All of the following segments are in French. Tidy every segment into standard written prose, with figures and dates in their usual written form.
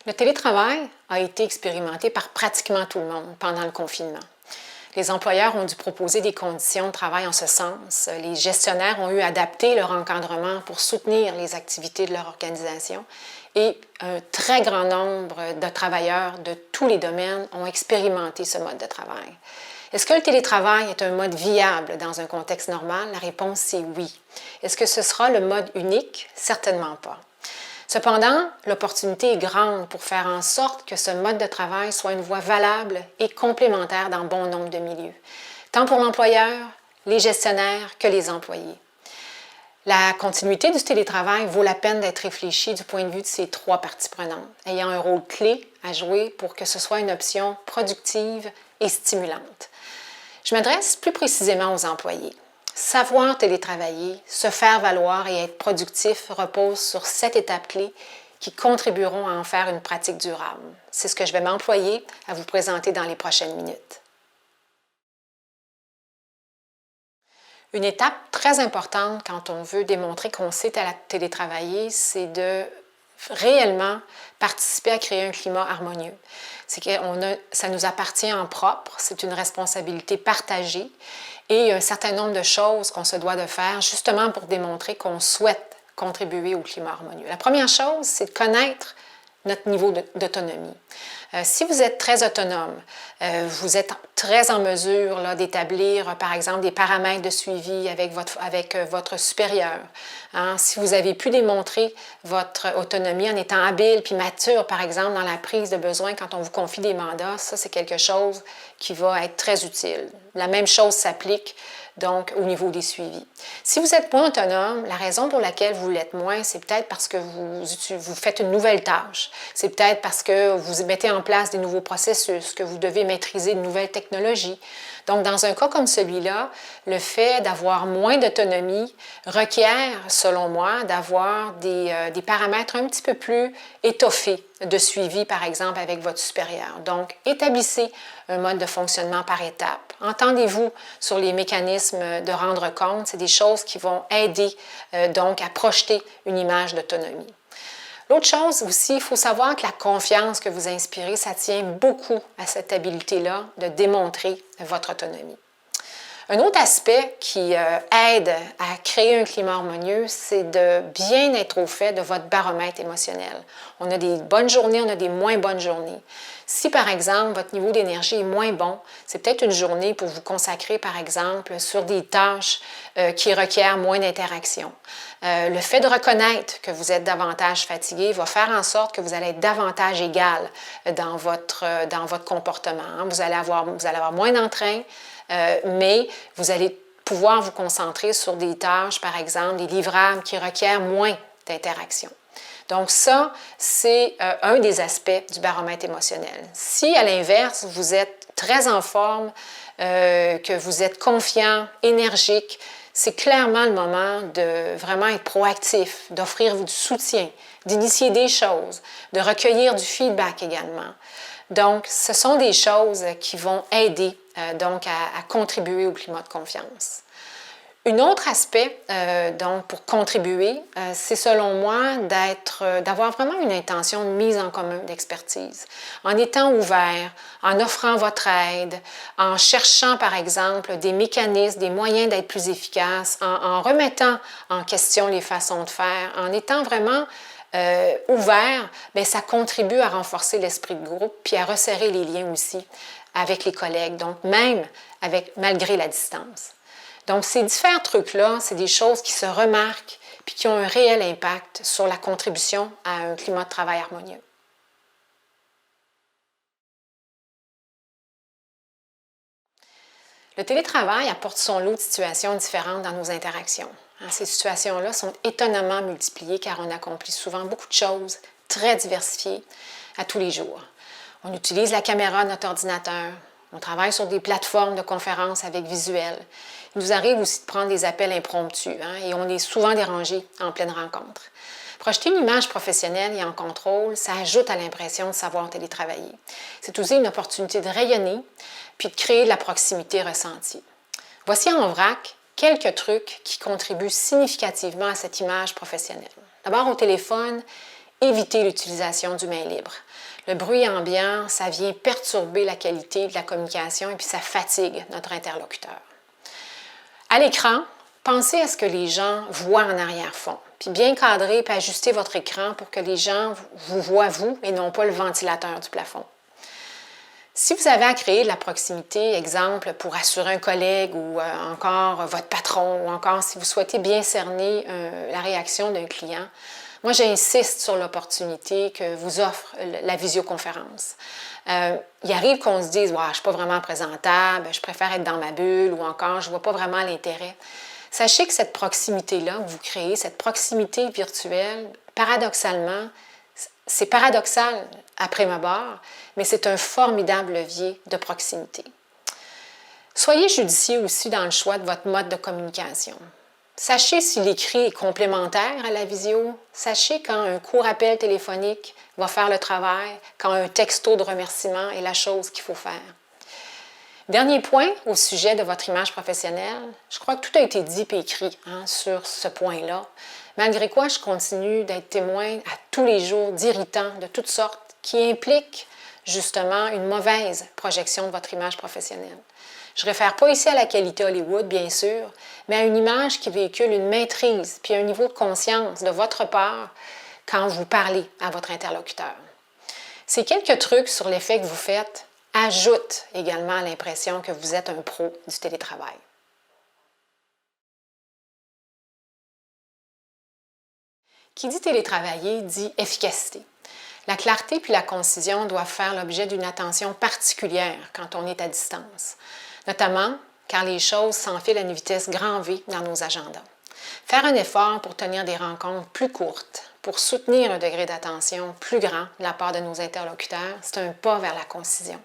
Le télétravail a été expérimenté par pratiquement tout le monde pendant le confinement. Les employeurs ont dû proposer des conditions de travail en ce sens. Les gestionnaires ont eu à adapter leur encadrement pour soutenir les activités de leur organisation et un très grand nombre de travailleurs de tous les domaines ont expérimenté ce mode de travail. Est-ce que le télétravail est un mode viable dans un contexte normal? La réponse est oui. Est-ce que ce sera le mode unique? Certainement pas. Cependant, l'opportunité est grande pour faire en sorte que ce mode de travail soit une voie valable et complémentaire dans bon nombre de milieux, tant pour l'employeur, les gestionnaires que les employés. La continuité du télétravail vaut la peine d'être réfléchie du point de vue de ces trois parties prenantes, ayant un rôle clé à jouer pour que ce soit une option productive et stimulante. Je m'adresse plus précisément aux employés. Savoir télétravailler, se faire valoir et être productif repose sur 7 étapes clés qui contribueront à en faire une pratique durable. C'est ce que je vais m'employer à vous présenter dans les prochaines minutes. Une étape très importante quand on veut démontrer qu'on sait télétravailler, c'est de réellement participer à créer un climat harmonieux. C'est que ça nous appartient en propre, c'est une responsabilité partagée et un certain nombre de choses qu'on se doit de faire justement pour démontrer qu'on souhaite contribuer au climat harmonieux. La première chose, c'est de connaître notre niveau d'autonomie. Si vous êtes très autonome, vous êtes très en mesure d'établir, par exemple, des paramètres de suivi avec votre supérieur. Hein? Si vous avez pu démontrer votre autonomie en étant habile puis mature, par exemple, dans la prise de besoin quand on vous confie des mandats, ça, c'est quelque chose qui va être très utile. La même chose s'applique donc au niveau des suivis. Si vous êtes moins autonome, la raison pour laquelle vous l'êtes moins, c'est peut-être parce que vous faites une nouvelle tâche. C'est peut-être parce que vous mettez en place des nouveaux processus, que vous devez maîtriser de nouvelles technologies. Donc, dans un cas comme celui-là, le fait d'avoir moins d'autonomie requiert, selon moi, d'avoir des paramètres un petit peu plus étoffés de suivi, par exemple, avec votre supérieur. Donc, établissez un mode de fonctionnement par étapes. Entendez-vous sur les mécanismes de rendre compte. C'est des choses qui vont aider donc à projeter une image d'autonomie. L'autre chose aussi, il faut savoir que la confiance que vous inspirez, ça tient beaucoup à cette habileté-là de démontrer votre autonomie. Un autre aspect qui aide à créer un climat harmonieux, c'est de bien être au fait de votre baromètre émotionnel. On a des bonnes journées, on a des moins bonnes journées. Si, par exemple, votre niveau d'énergie est moins bon, c'est peut-être une journée pour vous consacrer, par exemple, sur des tâches qui requièrent moins d'interaction. Le fait de reconnaître que vous êtes davantage fatigué va faire en sorte que vous allez être davantage égal dans votre comportement. Vous allez avoir moins d'entrain, mais vous allez pouvoir vous concentrer sur des tâches, par exemple, des livrables qui requièrent moins d'interaction. Donc ça, c'est un des aspects du baromètre émotionnel. Si, à l'inverse, vous êtes très en forme, que vous êtes confiant, énergique, c'est clairement le moment de vraiment être proactif, d'offrir du soutien, d'initier des choses, de recueillir du feedback également. Donc, ce sont des choses qui vont aider donc à contribuer au climat de confiance. Un autre aspect, donc, pour contribuer, c'est selon moi d'avoir vraiment une intention de mise en commun d'expertise. En étant ouvert, en offrant votre aide, en cherchant, par exemple, des mécanismes, des moyens d'être plus efficace, en remettant en question les façons de faire, en étant vraiment ouvert, bien, ça contribue à renforcer l'esprit de groupe puis à resserrer les liens aussi avec les collègues, donc même malgré la distance. Donc, ces différents trucs-là, c'est des choses qui se remarquent puis qui ont un réel impact sur la contribution à un climat de travail harmonieux. Le télétravail apporte son lot de situations différentes dans nos interactions. Ces situations-là sont étonnamment multipliées car on accomplit souvent beaucoup de choses très diversifiées à tous les jours. On utilise la caméra de notre ordinateur, on travaille sur des plateformes de conférences avec visuel. Il nous arrive aussi de prendre des appels impromptus et on est souvent dérangé en pleine rencontre. Projeter une image professionnelle et en contrôle, ça ajoute à l'impression de savoir télétravailler. C'est aussi une opportunité de rayonner puis de créer de la proximité ressentie. Voici en vrac quelques trucs qui contribuent significativement à cette image professionnelle. D'abord, au téléphone, évitez l'utilisation du main libre. Le bruit ambiant, ça vient perturber la qualité de la communication et puis ça fatigue notre interlocuteur. À l'écran, pensez à ce que les gens voient en arrière-fond, puis bien cadrer et ajuster votre écran pour que les gens vous voient vous et non pas le ventilateur du plafond. Si vous avez à créer de la proximité, exemple pour assurer un collègue ou encore votre patron, ou encore si vous souhaitez bien cerner la réaction d'un client, moi j'insiste sur l'opportunité que vous offre la visioconférence. Il arrive qu'on se dise « je ne suis pas vraiment présentable, je préfère être dans ma bulle » ou encore « je ne vois pas vraiment l'intérêt ». Sachez que cette proximité-là que vous créez, cette proximité virtuelle, paradoxalement, c'est paradoxal à prime abord, mais c'est un formidable levier de proximité. Soyez judicieux aussi dans le choix de votre mode de communication. Sachez si l'écrit est complémentaire à la visio. Sachez quand un court appel téléphonique va faire le travail, quand un texto de remerciement est la chose qu'il faut faire. Dernier point au sujet de votre image professionnelle, je crois que tout a été dit et écrit sur ce point-là. Malgré quoi, je continue d'être témoin à tous les jours d'irritants de toutes sortes qui impliquent justement une mauvaise projection de votre image professionnelle. Je ne réfère pas ici à la qualité Hollywood, bien sûr, mais à une image qui véhicule une maîtrise puis un niveau de conscience de votre part quand vous parlez à votre interlocuteur. Ces quelques trucs sur l'effet que vous faites ajoutent également à l'impression que vous êtes un pro du télétravail. Qui dit télétravailler dit efficacité. La clarté puis la concision doivent faire l'objet d'une attention particulière quand on est à distance, notamment car les choses s'enfilent à une vitesse grand V dans nos agendas. Faire un effort pour tenir des rencontres plus courtes, pour soutenir un degré d'attention plus grand de la part de nos interlocuteurs, c'est un pas vers la concision.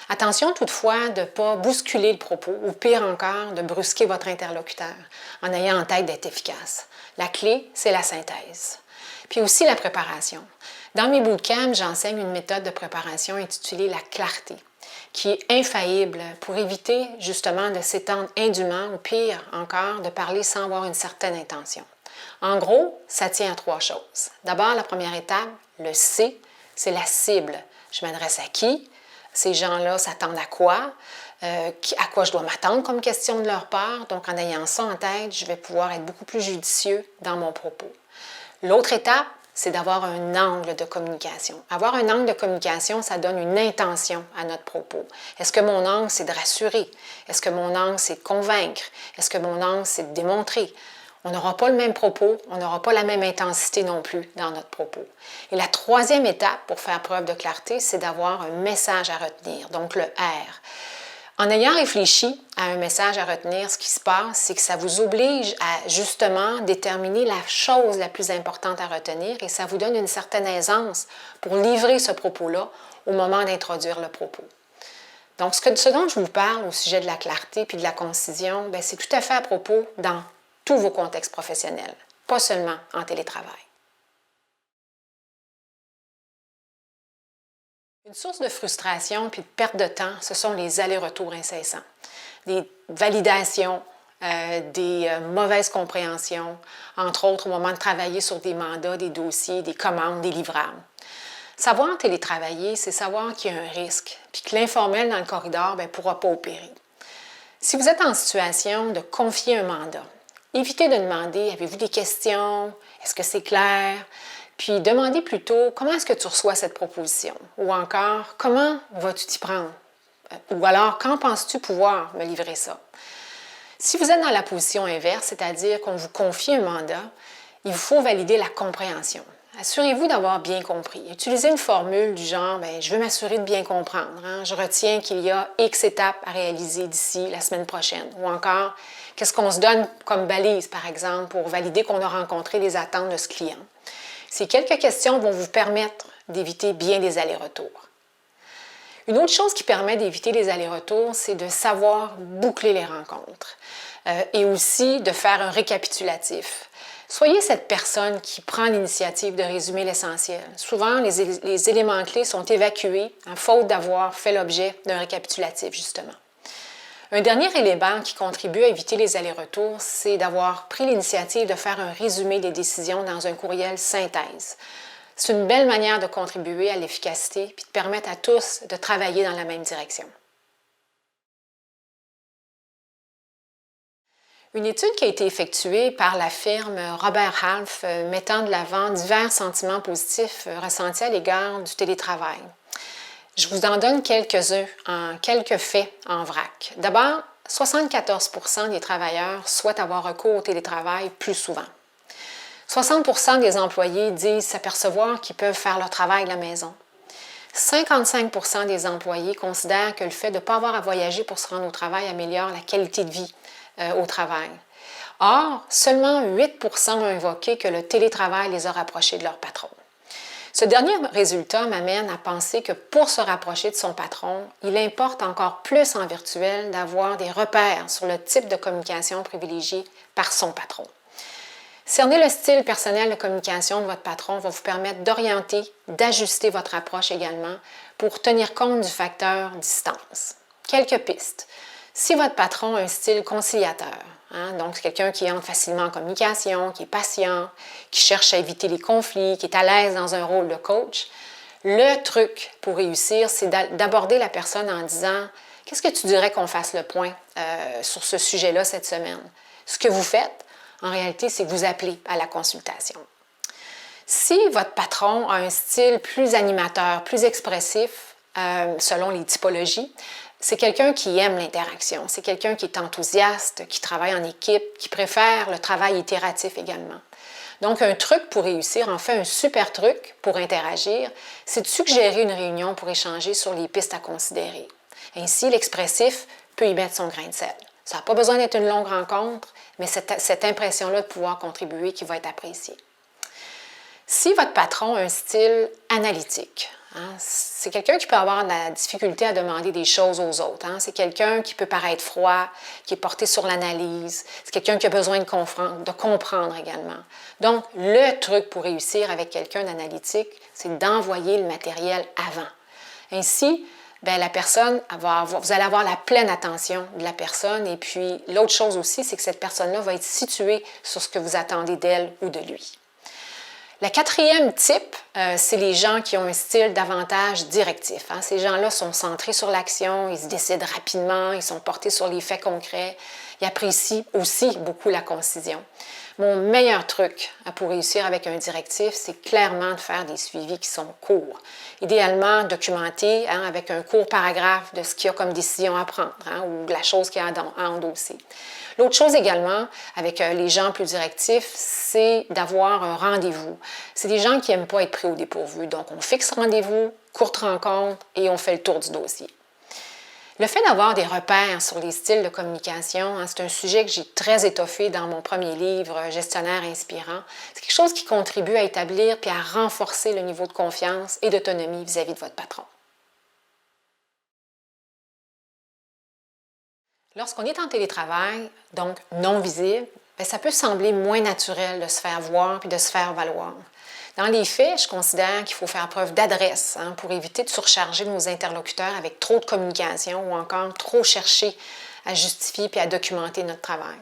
Attention toutefois de ne pas bousculer le propos ou pire encore, de brusquer votre interlocuteur en ayant en tête d'être efficace. La clé, c'est la synthèse. Puis aussi la préparation. Dans mes bootcamps, j'enseigne une méthode de préparation intitulée la clarté, qui est infaillible pour éviter justement de s'étendre indûment ou pire encore, de parler sans avoir une certaine intention. En gros, ça tient à 3 choses. D'abord, la première étape, le C, c'est la cible. Je m'adresse à qui? Ces gens-là s'attendent à quoi? À quoi je dois m'attendre comme question de leur part? Donc, en ayant ça en tête, je vais pouvoir être beaucoup plus judicieux dans mon propos. L'autre étape, c'est d'avoir un angle de communication. Avoir un angle de communication, ça donne une intention à notre propos. Est-ce que mon angle, c'est de rassurer? Est-ce que mon angle, c'est de convaincre? Est-ce que mon angle, c'est de démontrer? On n'aura pas le même propos, on n'aura pas la même intensité non plus dans notre propos. Et la troisième étape pour faire preuve de clarté, c'est d'avoir un message à retenir, donc le R. En ayant réfléchi à un message à retenir, ce qui se passe, c'est que ça vous oblige à justement déterminer la chose la plus importante à retenir et ça vous donne une certaine aisance pour livrer ce propos-là au moment d'introduire le propos. Donc, ce dont je vous parle au sujet de la clarté puis de la concision, c'est tout à fait à propos dans tous vos contextes professionnels, pas seulement en télétravail. Une source de frustration puis de perte de temps, ce sont les allers-retours incessants, des validations, des mauvaises compréhensions, entre autres au moment de travailler sur des mandats, des dossiers, des commandes, des livrables. Savoir télétravailler, c'est savoir qu'il y a un risque, puis que l'informel dans le corridor ne pourra pas opérer. Si vous êtes en situation de confier un mandat, évitez de demander « Avez-vous des questions? Est-ce que c'est clair? » Puis demandez plutôt « Comment est-ce que tu reçois cette proposition? » Ou encore « Comment vas-tu t'y prendre? » Ou alors « Quand penses-tu pouvoir me livrer ça? » Si vous êtes dans la position inverse, c'est-à-dire qu'on vous confie un mandat, il vous faut valider la compréhension. Assurez-vous d'avoir bien compris. Utilisez une formule du genre « Je veux m'assurer de bien comprendre. Je retiens qu'il y a X étapes à réaliser d'ici la semaine prochaine. » Ou encore « Qu'est-ce qu'on se donne comme balise, par exemple, pour valider qu'on a rencontré les attentes de ce client? » Ces quelques questions vont vous permettre d'éviter bien des allers-retours. Une autre chose qui permet d'éviter les allers-retours, c'est de savoir boucler les rencontres et aussi de faire un récapitulatif. Soyez cette personne qui prend l'initiative de résumer l'essentiel. Souvent, les éléments clés sont évacués en faute d'avoir fait l'objet d'un récapitulatif, justement. Un dernier élément qui contribue à éviter les allers-retours, c'est d'avoir pris l'initiative de faire un résumé des décisions dans un courriel synthèse. C'est une belle manière de contribuer à l'efficacité puis de permettre à tous de travailler dans la même direction. Une étude qui a été effectuée par la firme Robert Half mettant de l'avant divers sentiments positifs ressentis à l'égard du télétravail. Je vous en donne quelques-uns, quelques faits en vrac. D'abord, 74% des travailleurs souhaitent avoir recours au télétravail plus souvent. 60% des employés disent s'apercevoir qu'ils peuvent faire leur travail de la maison. 55% des employés considèrent que le fait de ne pas avoir à voyager pour se rendre au travail améliore la qualité de vie au travail. Or, seulement 8% ont invoqué que le télétravail les a rapprochés de leur patron. Ce dernier résultat m'amène à penser que pour se rapprocher de son patron, il importe encore plus en virtuel d'avoir des repères sur le type de communication privilégiée par son patron. Cerner le style personnel de communication de votre patron va vous permettre d'orienter, d'ajuster votre approche également pour tenir compte du facteur distance. Quelques pistes. Si votre patron a un style conciliateur, donc c'est quelqu'un qui entre facilement en communication, qui est patient, qui cherche à éviter les conflits, qui est à l'aise dans un rôle de coach, le truc pour réussir, c'est d'aborder la personne en disant « Qu'est-ce que tu dirais qu'on fasse le point sur ce sujet-là cette semaine? » Ce que vous faites, en réalité, c'est que vous appelez à la consultation. Si votre patron a un style plus animateur, plus expressif, selon les typologies, c'est quelqu'un qui aime l'interaction, c'est quelqu'un qui est enthousiaste, qui travaille en équipe, qui préfère le travail itératif également. Donc, un truc pour réussir, en fait, un super truc pour interagir, c'est de suggérer une réunion pour échanger sur les pistes à considérer. Ainsi, l'expressif peut y mettre son grain de sel. Ça n'a pas besoin d'être une longue rencontre, mais cette impression-là de pouvoir contribuer qui va être appréciée. Si votre patron a un style analytique, c'est quelqu'un qui peut avoir de la difficulté à demander des choses aux autres. C'est quelqu'un qui peut paraître froid, qui est porté sur l'analyse. C'est quelqu'un qui a besoin de comprendre également. Donc, le truc pour réussir avec quelqu'un d'analytique, c'est d'envoyer le matériel avant. Ainsi, la personne vous allez avoir la pleine attention de la personne. Et puis, l'autre chose aussi, c'est que cette personne-là va être située sur ce que vous attendez d'elle ou de lui. Le quatrième type, c'est les gens qui ont un style davantage directif. Ces gens-là sont centrés sur l'action, ils se décident rapidement, ils sont portés sur les faits concrets. Ils apprécient aussi beaucoup la concision. Mon meilleur truc pour réussir avec un directif, c'est clairement de faire des suivis qui sont courts. Idéalement, documentés avec un court paragraphe de ce qu'il y a comme décision à prendre ou de la chose qu'il y a à endosser. L'autre chose également, avec les gens plus directifs, c'est d'avoir un rendez-vous. C'est des gens qui n'aiment pas être pris au dépourvu. Donc, on fixe rendez-vous, courte rencontre et on fait le tour du dossier. Le fait d'avoir des repères sur les styles de communication, c'est un sujet que j'ai très étoffé dans mon premier livre, Gestionnaire inspirant. C'est quelque chose qui contribue à établir puis à renforcer le niveau de confiance et d'autonomie vis-à-vis de votre patron. Lorsqu'on est en télétravail, donc non visible, ça peut sembler moins naturel de se faire voir puis de se faire valoir. Dans les faits, je considère qu'il faut faire preuve d'adresse pour éviter de surcharger nos interlocuteurs avec trop de communication ou encore trop chercher à justifier puis à documenter notre travail.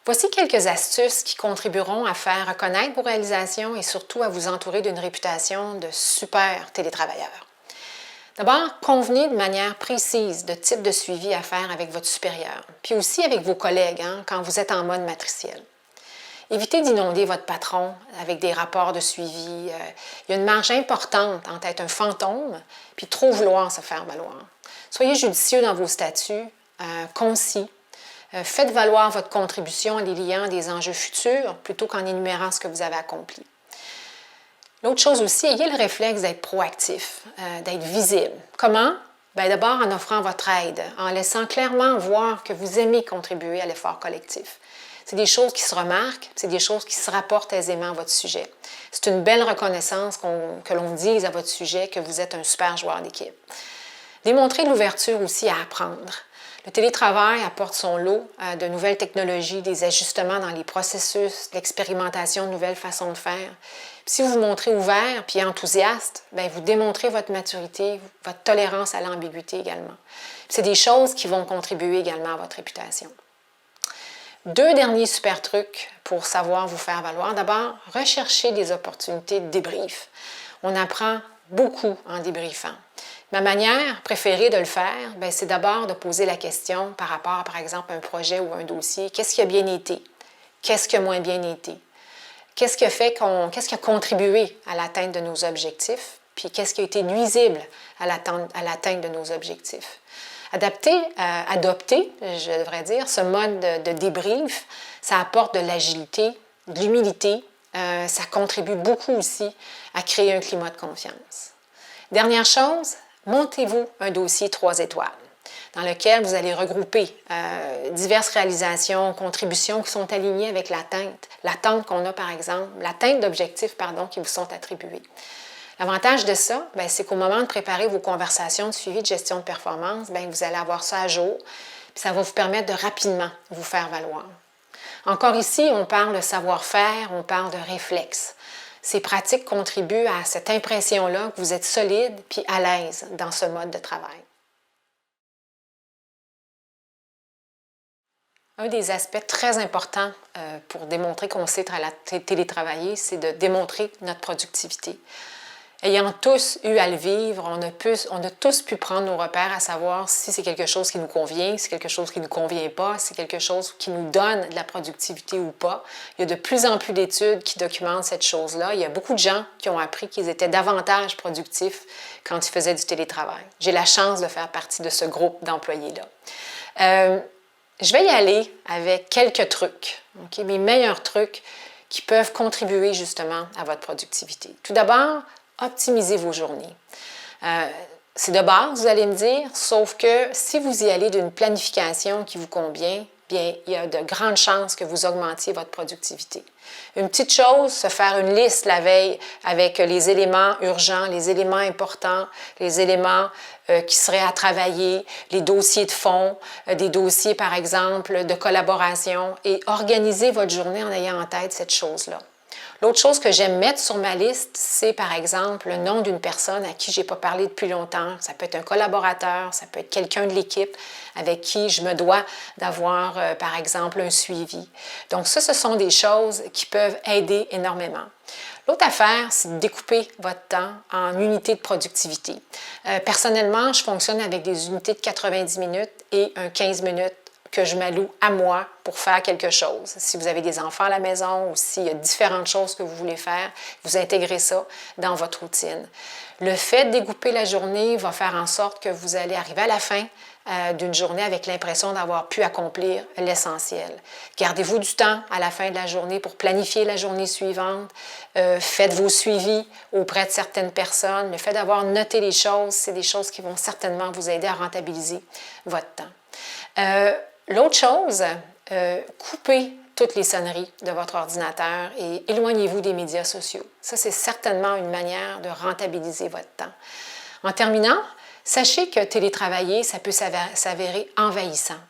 Voici quelques astuces qui contribueront à faire reconnaître vos réalisations et surtout à vous entourer d'une réputation de super télétravailleur. D'abord, convenez de manière précise de type de suivi à faire avec votre supérieur, puis aussi avec vos collègues quand vous êtes en mode matriciel. Évitez d'inonder votre patron avec des rapports de suivi. Il y a une marge importante entre être un fantôme puis trop vouloir se faire valoir. Soyez judicieux dans vos statuts, concis. Faites valoir votre contribution en les liant à des enjeux futurs plutôt qu'en énumérant ce que vous avez accompli. L'autre chose aussi, ayez le réflexe d'être proactif, d'être visible. Comment? D'abord en offrant votre aide, en laissant clairement voir que vous aimez contribuer à l'effort collectif. C'est des choses qui se remarquent, c'est des choses qui se rapportent aisément à votre sujet. C'est une belle reconnaissance que l'on dise à votre sujet que vous êtes un super joueur d'équipe. Démontrez l'ouverture aussi à apprendre. Le télétravail apporte son lot de nouvelles technologies, des ajustements dans les processus, l'expérimentation de nouvelles façons de faire. Puis si vous vous montrez ouvert puis enthousiaste, vous démontrez votre maturité, votre tolérance à l'ambiguïté également. C'est des choses qui vont contribuer également à votre réputation. 2 derniers super trucs pour savoir vous faire valoir. D'abord, recherchez des opportunités de débrief. On apprend beaucoup en débriefant. Ma manière préférée de le faire, c'est d'abord de poser la question par rapport, par exemple, à un projet ou un dossier. Qu'est-ce qui a bien été? Qu'est-ce qui a moins bien été? Qu'est-ce qui a contribué à l'atteinte de nos objectifs? Puis qu'est-ce qui a été nuisible à l'atteinte de nos objectifs? Adopter, je devrais dire, ce mode de débrief, ça apporte de l'agilité, de l'humilité, ça contribue beaucoup aussi à créer un climat de confiance. Dernière chose, montez-vous un dossier 3 étoiles dans lequel vous allez regrouper diverses réalisations, contributions qui sont alignées avec l'attente qu'on a par exemple, l'atteinte d'objectifs, qui vous sont attribués. L'avantage de ça, c'est qu'au moment de préparer vos conversations de suivi de gestion de performance, vous allez avoir ça à jour, puis ça va vous permettre de rapidement vous faire valoir. Encore ici, on parle de savoir-faire, on parle de réflexe. Ces pratiques contribuent à cette impression-là que vous êtes solide puis à l'aise dans ce mode de travail. Un des aspects très importants pour démontrer qu'on sait télétravailler, c'est de démontrer notre productivité. Ayant tous eu à le vivre, on a tous pu prendre nos repères à savoir si c'est quelque chose qui nous convient, si c'est quelque chose qui ne nous convient pas, si c'est quelque chose qui nous donne de la productivité ou pas. Il y a de plus en plus d'études qui documentent cette chose-là. Il y a beaucoup de gens qui ont appris qu'ils étaient davantage productifs quand ils faisaient du télétravail. J'ai la chance de faire partie de ce groupe d'employés-là. Je vais y aller avec quelques trucs, mes meilleurs trucs qui peuvent contribuer justement à votre productivité. Tout d'abord, optimisez vos journées. C'est de base, vous allez me dire, sauf que si vous y allez d'une planification qui vous convient, il y a de grandes chances que vous augmentiez votre productivité. Une petite chose, se faire une liste la veille avec les éléments urgents, les éléments importants, les éléments qui seraient à travailler, les dossiers de fond, des dossiers, par exemple, de collaboration, et organiser votre journée en ayant en tête cette chose-là. L'autre chose que j'aime mettre sur ma liste, c'est par exemple le nom d'une personne à qui je n'ai pas parlé depuis longtemps. Ça peut être un collaborateur, ça peut être quelqu'un de l'équipe avec qui je me dois d'avoir, par exemple, un suivi. Donc ça, ce sont des choses qui peuvent aider énormément. L'autre affaire, c'est de découper votre temps en unités de productivité. Personnellement, je fonctionne avec des unités de 90 minutes et un 15 minutes que je m'alloue à moi pour faire quelque chose. Si vous avez des enfants à la maison ou s'il y a différentes choses que vous voulez faire, vous intégrez ça dans votre routine. Le fait de découper la journée va faire en sorte que vous allez arriver à la fin d'une journée avec l'impression d'avoir pu accomplir l'essentiel. Gardez-vous du temps à la fin de la journée pour planifier la journée suivante. Faites vos suivis auprès de certaines personnes. Le fait d'avoir noté les choses, c'est des choses qui vont certainement vous aider à rentabiliser votre temps. L'autre chose, coupez toutes les sonneries de votre ordinateur et éloignez-vous des médias sociaux. Ça, c'est certainement une manière de rentabiliser votre temps. En terminant, sachez que télétravailler, ça peut s'avérer envahissant.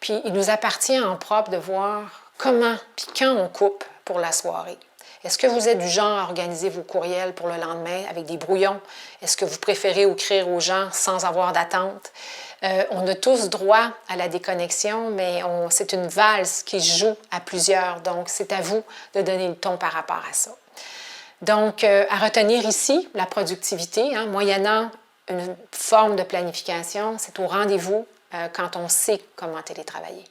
Puis, il nous appartient en propre de voir comment puis quand on coupe pour la soirée. Est-ce que vous êtes du genre à organiser vos courriels pour le lendemain avec des brouillons? Est-ce que vous préférez écrire aux gens sans avoir d'attente? On a tous droit à la déconnexion, mais c'est une valse qui se joue à plusieurs, donc c'est à vous de donner le ton par rapport à ça. Donc, à retenir ici, la productivité, moyennant une forme de planification, c'est au rendez-vous quand on sait comment télétravailler.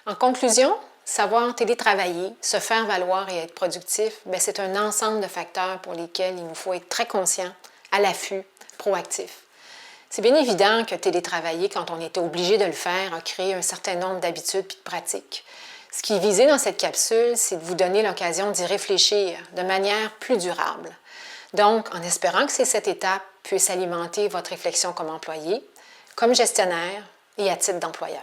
En conclusion, savoir télétravailler, se faire valoir et être productif, c'est un ensemble de facteurs pour lesquels il nous faut être très conscient, à l'affût, proactif. C'est bien évident que télétravailler, quand on était obligé de le faire, a créé un certain nombre d'habitudes et de pratiques. Ce qui est visé dans cette capsule, c'est de vous donner l'occasion d'y réfléchir de manière plus durable. Donc, en espérant que cette étape puisse alimenter votre réflexion comme employé, comme gestionnaire et à titre d'employeur.